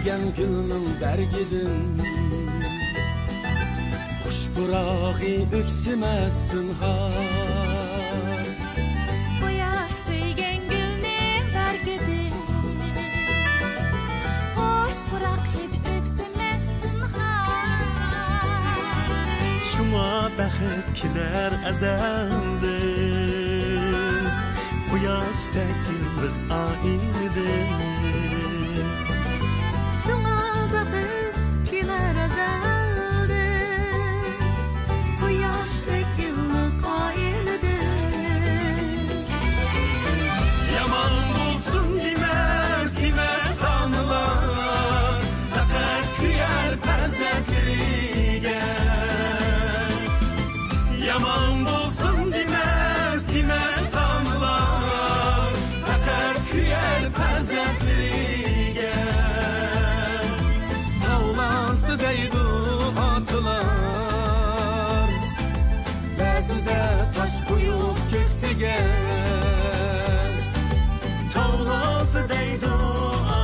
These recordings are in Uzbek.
suygan gülning bergidin xush burog'i o'ksimasin har quyosh suygan gulning bergidin xush burog'i o'ksimasin har shuma baxt kelar azaldan quyoşdek yıldız aynidir şuna bakıp kiler azaldı quyoşdek yıldız aynidir yaman bulsun demez anılar fakat kıyar perzentliğe yaman bulsun demez anılar fakat kıyar perzentliğe tavlası deydu atılar bazıda taş koyup köksüge tavlası deydu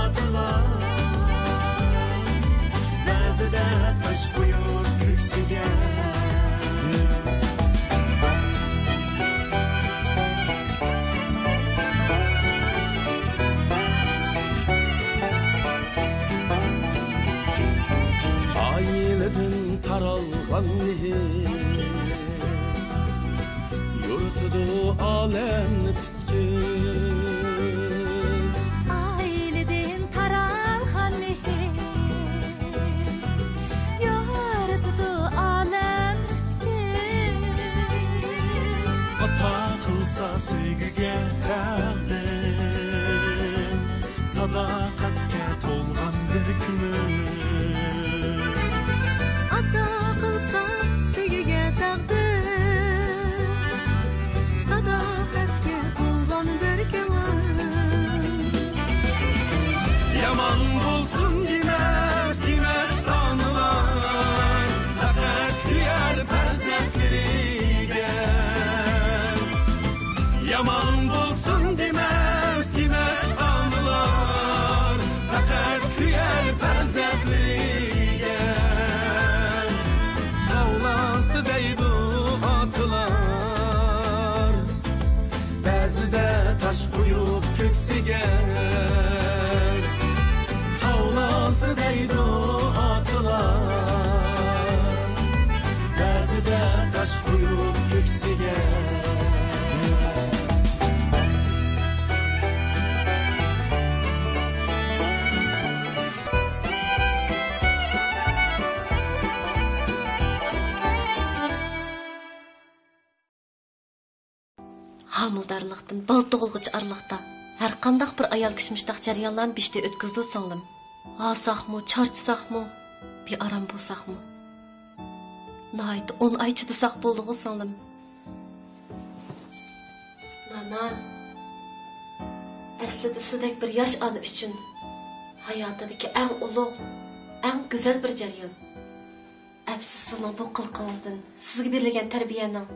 atılar bazıda taş koyup köksüge taralgan nehir yurtudu alemni tutgun aileden taralgan nehir yurtudu alem tutgun ata kılsa süygüge taqdir sadaqatga to'lgan bir kunum ata qilsa sevgiga taqdir sadoqatga to'lgan bir kun yaman bulsun demez sanılar fakat kıyar perzentliğe yaman bulsun demez sanılar fakat kıyar perzentliğe tavlası deydu atılar bazıda taş koyup köksüge tavlası deydu atılar bazıda taş koyup köksüge Hamildarlıqdan bal to'g'ilg'ich arliqda har qandaq bir ayol kishmishdaq jarayonlarni bishda o'tkazdi singlim. Asaqmı, charchsaqmı, bearam bo'lsaqmı. Nayt 10 oy chidasaq bo'ldi singlim. Nana. Aslida sizdek bir yosh ona uchun hayotidagi eng ulug', eng go'zal bir jarayon. Afsus sizning bu qilqingizdan, sizga berilgan tarbiyaning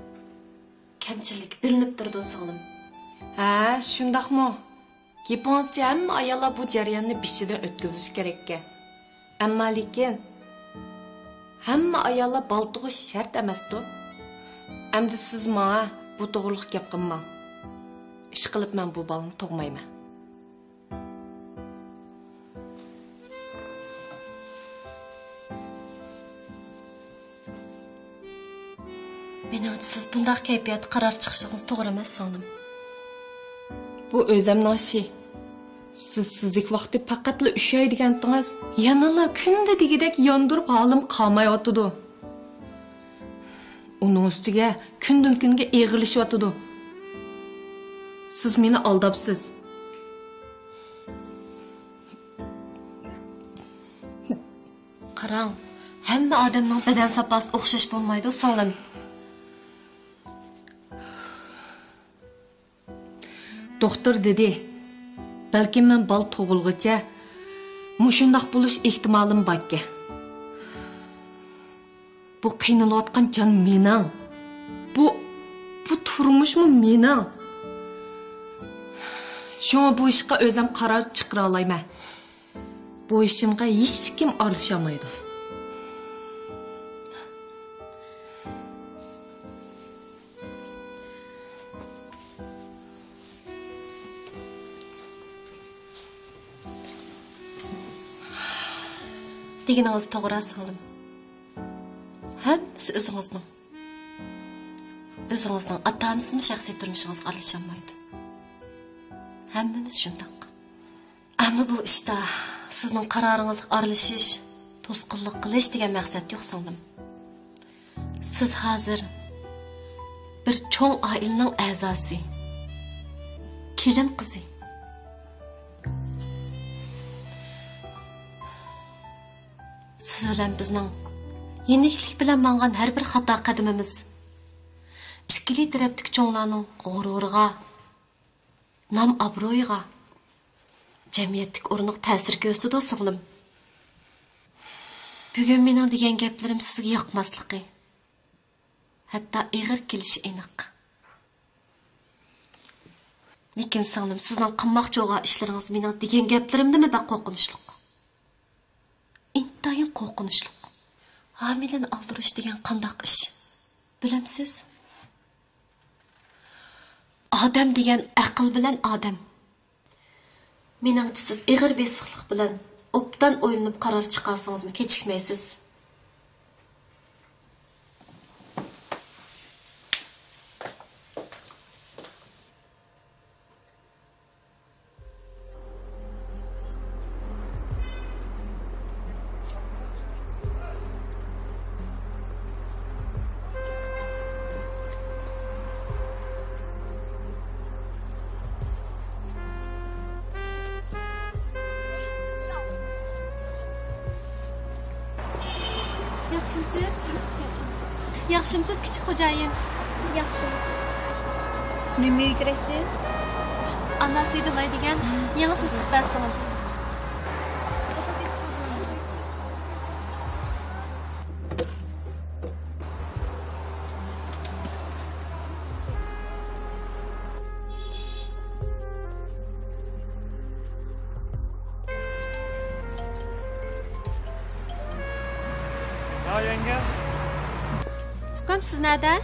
kamchilik bilinib turdi singlim. Ha, shundaqmi? Yaponcha hamma ayollar bu jarayonni bishida o'tkazish kerakka. Ammo lekin hamma ayollar bal tug'ish shart emas-ku. Endi siz menga bu to'g'riliq gap qilmang. Ish qilib men bu balni tug'mayman. Menimcha siz bundaq kayfiyat qaror chiqishingiz to'g'ri emas singlim. Bu o'zimning ishi. Siz sizlik vaqtda faqatla ushay deganingiz, yanala kunda degidek yondirib holim qolmayotdi. Uning ustiga kundan kunga eg'ilishyotdi. Siz meni aldabsiz. Qarang, hamma odamning badan sapasi o'xshash bo'lmaydi singlim. Doktor dedi, balki men bal tug'ilguncha mushundaq bo'lish ehtimolim borki. Bu qiynalayotgan jon mening. Bu turmushmi mening? Shunga bu ishga o'zim qaror chiqara olmayman. Bu bu işimga hech kim aralashmaydi. Deginіңіз тоғыра сіңлім. Hammasi o'zingizning. O'zingizning ota-onasining shaxsiy turmushingizga aralashmaydi. Hammamiz shundoq. Ammo bu ishda sizning qaroringizga aralashish, to'sqinlik qilish degan maqsad yo'q singlim. Siz hozir bir cho'ng oilaning a'zosi, kelin qizi. Siz bilan bizning yeniklik bilan mangan har bir xato qadamimiz ikkili tarafdagi cho'nglarning g'ururiga, nam obro'yiga, jamiyatdagi o'rniq ta'sir ko'rsatdi singlim. Bugun mening degan gaplarim sizga yoqmasligi, hatto ig'ir kelishi aniq. Lekin singlim, sizning qilmoqchi bo'lgan ishlaringiz mening degan gaplarimdan baq qo'rqinchli. Intayin qo'rqinchli. Hamilani aldirish degan qandoq ish? Bilamsiz? Odam degan aql bilan odam. Meningcha siz ig'ir besiqlik bilan obdan o'ylanib qaror chiqarsangizni kechikmaysiz. Yaxshimsiz kichik xo'jayin. Yaxshimisiz? Nima kerakdi? Anasi demaydigan yangi suhbatingiz. Ha yenge, Ukam siz nerede?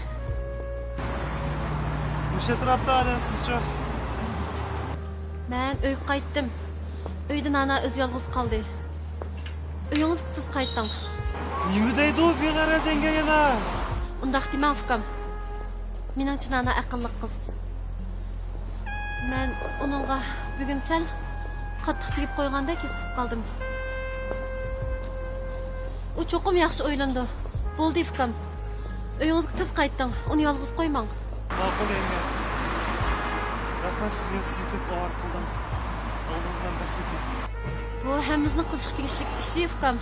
o'sha tarafda adasizchi. Ben uyga qaytdim. Uydan ana o'z yolg'iz qoldi. Uyingizga tez qaytdim. Nima deydi u beg'araz yenge yana? Undaq demang ukam. Meningcha ana aqlli qiz. Men uningga bugun sal qattiq tegib qo'yganda his qilib qoldim. U cho'qim yaxshi o'ylandi. Bo'ldi ukam. Uyingizga tez qaytdim. Uni yolg'iz qo'ymang. Ma'qul yenge. Rahmat sizga, sizni ko'p og'ir qildim. Oldingiz bilan baxtli. Bu hammamizning qilishga tegishli ishi ukam.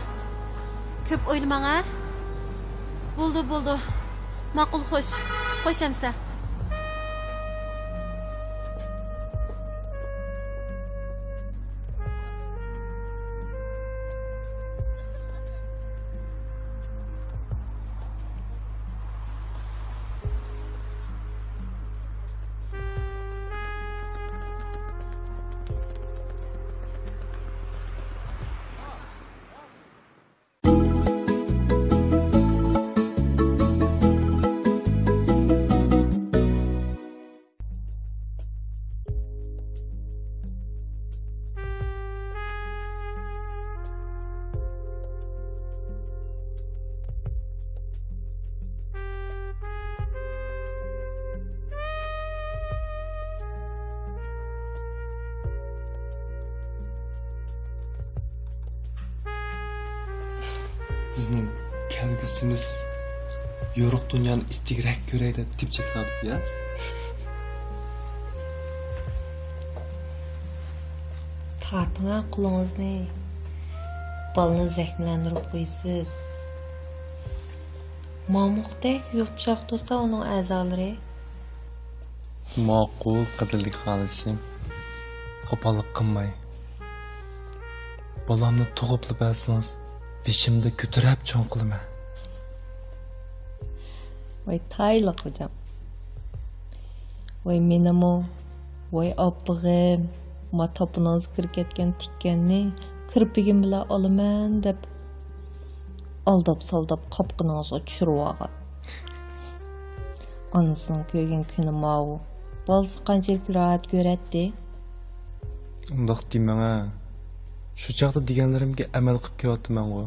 Ko'p o'ylamang a. Bo'ldi. Ma'qul xo'sh. Xo'sh hamsa. Bizning kelgusimiz yo'riq dunyoni ichtigrak ko'ray deb tipchakladik ya. Tartına qulungizni. Balını zəhmləndirib qoysiz. Mamuqdek yopşaq dosta onun əzaları. Ma'qul qadrli xolishim. Qo'pollik qilmay. Bolamni tug'ib bersangiz, beshimda ko'tarib cho'ng qilaman. Voy tayliq hocam. Voy menimo, voy opig'im, ma topunuz kirib ketgan tikkanni kirpigim bilan olaman deb aldab saldab qopqiningizga tushirib olgan. Anasının ko'rgan kuni mau. Balsı qanchalik rahat ko'radi? Undaq demang ha. Shu chaqda deganlarimga amal qilib kelyapman-ku.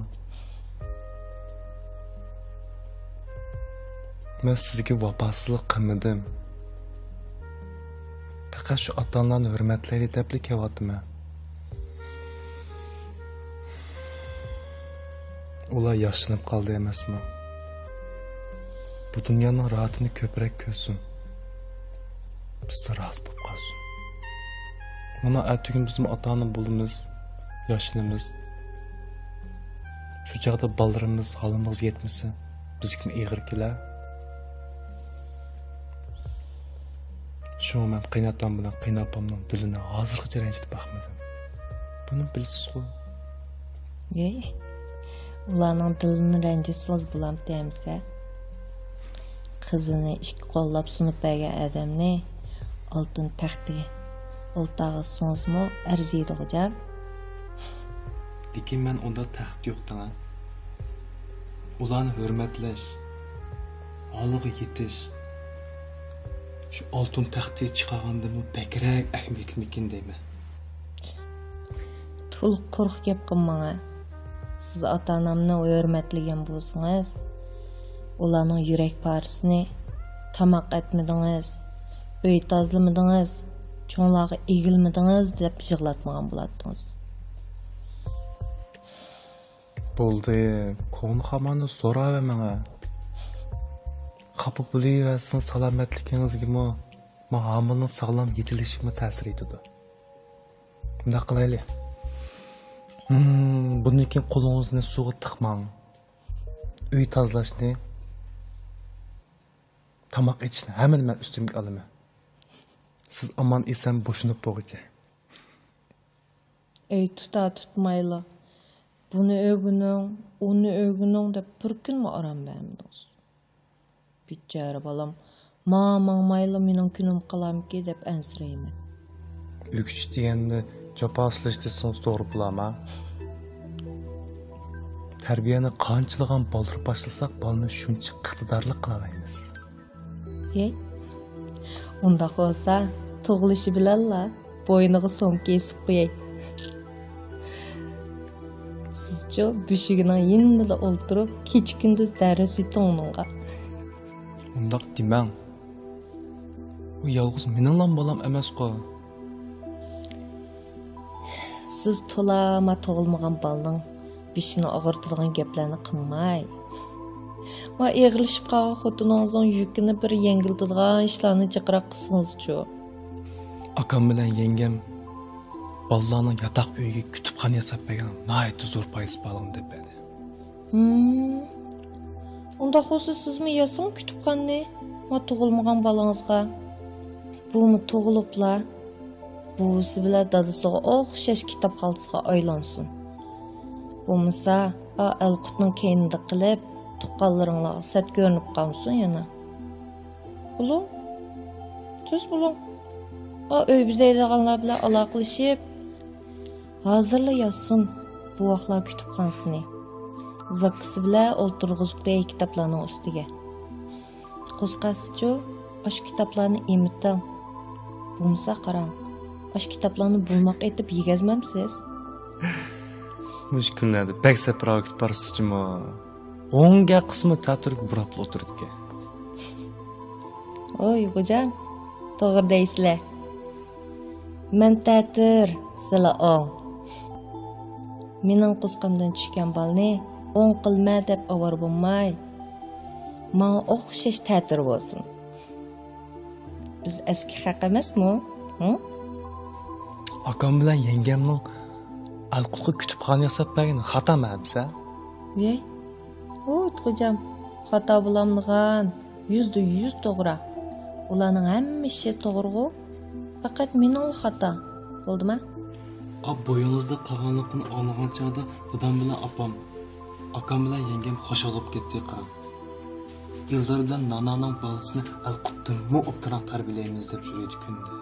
Men sizga vafosizlik qilmadim. Faqat shu ota-onlarni hurmatlayli deb kelyapman. Ular yaşlanıp qoldi emasmi? Bu dunyoning rahatini ko'proq ko'rsin. Biz de rahat bo'lib qolsin. Mana atugin bizim ota-ona bo'lamiz, yaşlanamiz. Shu chaqda bolalarimiz holimiz yetmasa, bizga ig'ir kelar. Shu men qiynatam bilan qiynapamning dilini hozirgacha ranjitib baxmadim. Buni bilsiz-ku. Ularning dilini ranjitsangiz bo'lam deymiz-a. Qizini ikki qo'llab sunib bergan odamni oltin taxtiga o'ltag'i so'zmi arziydi hojam. Lekin men unda taxt yo'qdan. Ularni hurmatlash, oliga yetish. Shu oltin taxtga chiqargandimi bakrak ahmiyatmikin deyman. To'liq qo'rq gap qilmang. Siz ota-onamni hurmatlagan bo'lsangiz, ularning yurak parisini tamoq etmedingiz, uy tozlamadingiz, cho'nglarga egilmadingiz deb yig'latmagan bo'lardingiz. Bo'ldi, qo'ni xamani so'rayman. Xafa bo'laversin salomatligingizga ma hammaning sog'lom yetilishimga ta'sir etadi. Bunda qilaylik. Bundan keyin qo'lingizni suvga tiqmang. Uy tozalashni, tamoq etishni hammani men ustimga olaman. Siz omon eson bo'shinib bo'g'icha. Ey tutmayla. Bunu ögünün, onu ögünün deb bir kunmi aram bermedingiz. Bichara balam, mangmayla mening kunim qalamki deb ansirayman. Ügüç deganda jopasilish desangiz to'g'ri bo'lama. Tarbiyani qanchalagan boldirib boshlasak, bolni shuncha iqtidorli qila olamiz. Unda bo'lsa, tug'ilishi bilanla bo'yniga so'mka esib qo'yay. Sizcha beshigining yinida o'ltirib, kecha-kunduz dars etingizga. Undaq demang. U yolg'iz meninglam bolam emas-ku. Siz to'lama tug'ilmagan balning beshini og'irtadigan gaplarni qilmay. Va eg'ilishib qolgan xotiningizning yukini bir yengiltadigan ishlarni chaqirib qilsangiz-chu. Akam bilan yengam bolalarning yotoq uyiga kutubxona yasab bergan nihoyat zo'r payis balon deb edi. Unda xo'siz sizmi yasam kutubxonni va tug'ilmagan balangizga? Bumi tug'iliblar. Busi bilan dadasiga o'xshash kitobxonasiga aylansin. Bo'lmasa, Alqutning keynida qilib, tuqqanlaringlar sat ko'rinib qolsin yana. Bo'ling. Tuz bo'ling. Uy bizaydiganlar bilan aloqalashib, hozirla yozsin bu vaqtlar kutubxonasini. Zakkisi bilan o'ltirg'izib qo'yay kitoblarning ustiga. Qo'zqasichu, ash kitoblarni emiting. Bo'lmasa qarang. Ash kitoblarni bulmoq etib yegazmamsiz? Mushkullarda bak saproq parsizmi? O'nga qismi ta'tirga burab o'tirdi. Oy, xo'jam, to'g'ri deysizlar. Men ta'tir, sizlar o'ng. Mening qo'zqamdan tushgan balni o'ng qilma deb avor bo'lmay, menga o'xshash ta'tir bo'lsin. Biz eski haq emasmi? Akam bilan yengamning Alqutga kutubxona yasab bergani xatami hamsa? Voy. Xo'jam, xato bo'lamdigan 100% to'g'ri. Ularning hammasi to'g'ri-ku. Faqat mening xato. Bo'ldimi? Bo'yingizda qolganligini olgan chog'da dadam bilan akam bilan yengam xo'shalib ketdi qarang. Ildar bilan nananing bolasini Alqutdan o'ptiraq tarbiyalaymiz deb yuradi kunda.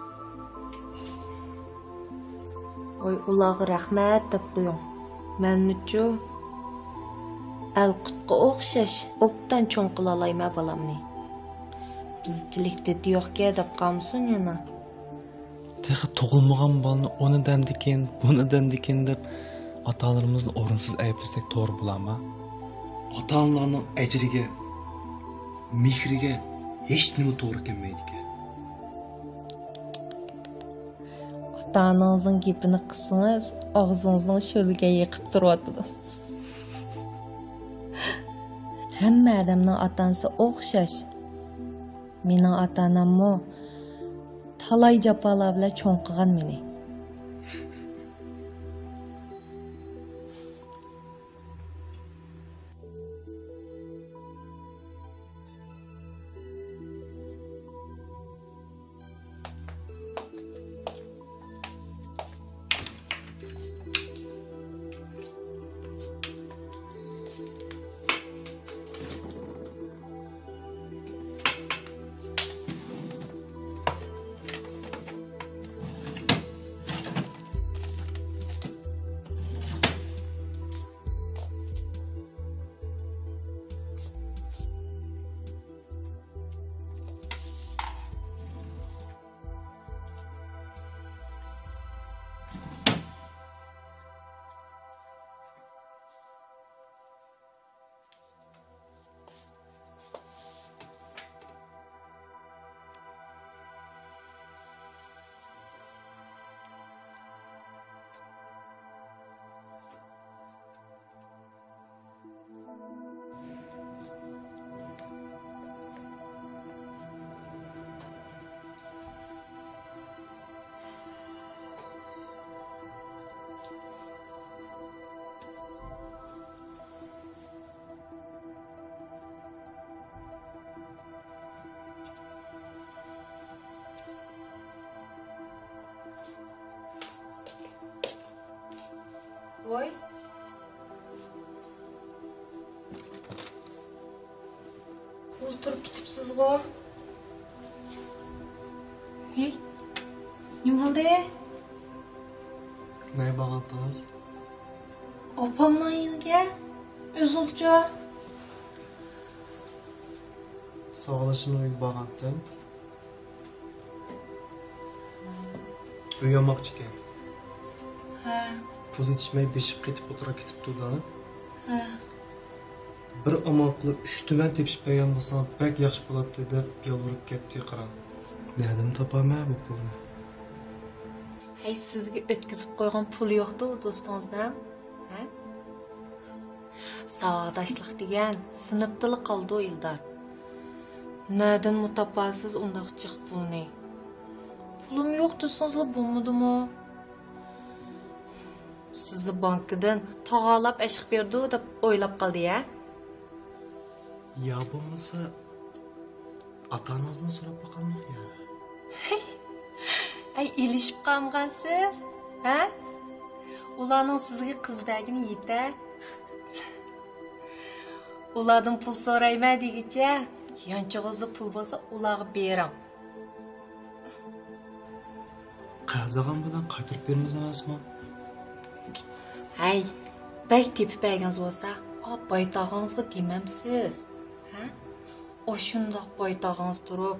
Oy, ulağı rəhmət deb qoyun. Mənmiçu Әлqutqa o'xshash obdan cho'ng qila olmayman balamni. Bizchilikda yo'qga deb qamsun yana. Texi tug'ilmagan bolani uni demdikin, buni demdikin deb ota-onalarimizni o'rinsiz ayblasak to'g'ri bo'ladimi? Ota-onalarning ajriga, mehriga hech nima to'g'ri kelmaydi ekan. Ota-onangizning gapini qilsangiz, og'zingizni sho'lga yiqib turyotdi. Hamma odamning ota-onasi o'xshash. Mening ota-onammo talay jafolar bilan cho'ng qilgan meni. Voy. O'ltirib ketibsiz-ku. Hey. Nima bo'ldi? Ne bağladınız? Opamning uyiga o'zingizcha Sağlaşın uygu bağlattım. Uyuyamak ekan. ha, Pul içmey beşip ketip otura ketip durdu. ha. Bir amal qilib 3 tuman tepishib bergan bo'lsam, bak yaxshi bo'ladi deb yolvorib ketdi qaram. Nereden topaman bu pulni? Hey, sizga o'tkazib qo'ygan pul yo'qdi do'stingizdan, ha? Savodashlik degan sinfdili qoldi Ildar. Nereden mutapasiz undaq chiq pulni? Pulim yo'q desangizlar bo'lmadimi? Sizni bankdan tog'alab ashq berdi deb o'ylab qoldi-ya? Ya bo'lmasa ota-onangizdan so'rab boqamoq ya. Ay, ilishib qolgansiz, ha? Ularning sizga qiz bergini yetar. Ulardan pul so'rayman degicha, yanchig'izda pul bo'lsa ularga bering. Qazagan bilan qaytarib beramiz emasmi? Hay, bak tepib berganingiz bo'lsa, boytog'ingizga demamsiz, ha? O shundoq boytog'ingiz turib,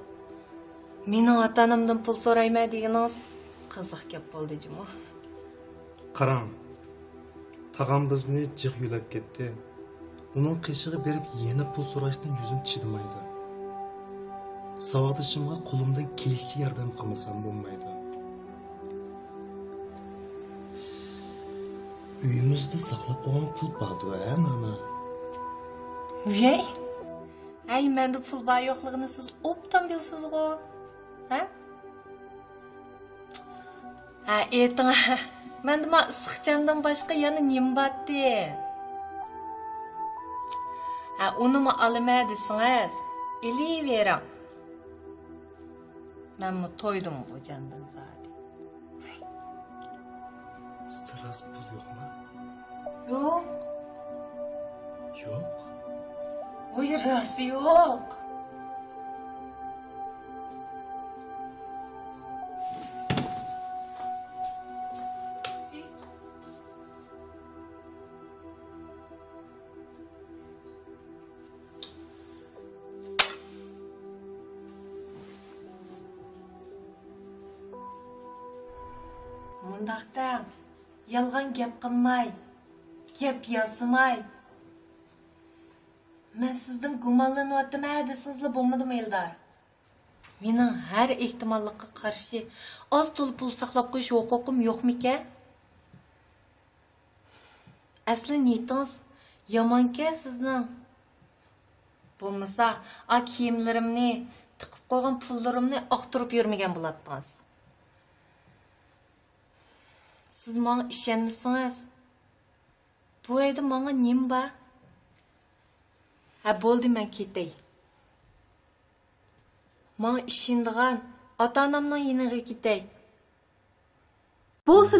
mening ota-onamdan pul so'rayman deganingiz qiziq gap bo'ldi-jimi? Qarang. Tag'am bizni jiq yulab ketdi. Uning qishig'i berib yana pul so'rashdan yuzim chidamaydi. Savodishimga qo'limdan kelishicha yordam qilmasam bo'lmaydi. Uyimizda saqlab qo'ygan pul bor-ku, ana. Vey? Ay, menda pul bor yo'qligini siz obdan bilsiz-ku, ha? Ha, ayting. Menda ma issiqchandan boshqa yana nima bordi? Ha, uni ma olaman desangiz, elivering. Men to'ydim bu jandan zodi. Stres pul yo'qmi? Yo'q. Yo'q. Voy, rost yo'q. Мұндақта ялған геп қылмай, геп ясымай. Мен сіздің гумалын уаттым әдісіңізлі болмадым, Елдар. Менің әр ehtimollikқа қаршы аз толы пұл сақлап қойыш оқуқым yok меке? Әсілі ниетіңіз яманке сіздің. Болмаса, киімлерімні, тықып қойған пұлларымны ақтырып өрмеген болаттыңыз. Siz bana işenmisiniz? Bu evde bana neyim var? Ha boldu ben ketey. Bana işendiğen ata-anamdan yeniğe ketey. Bu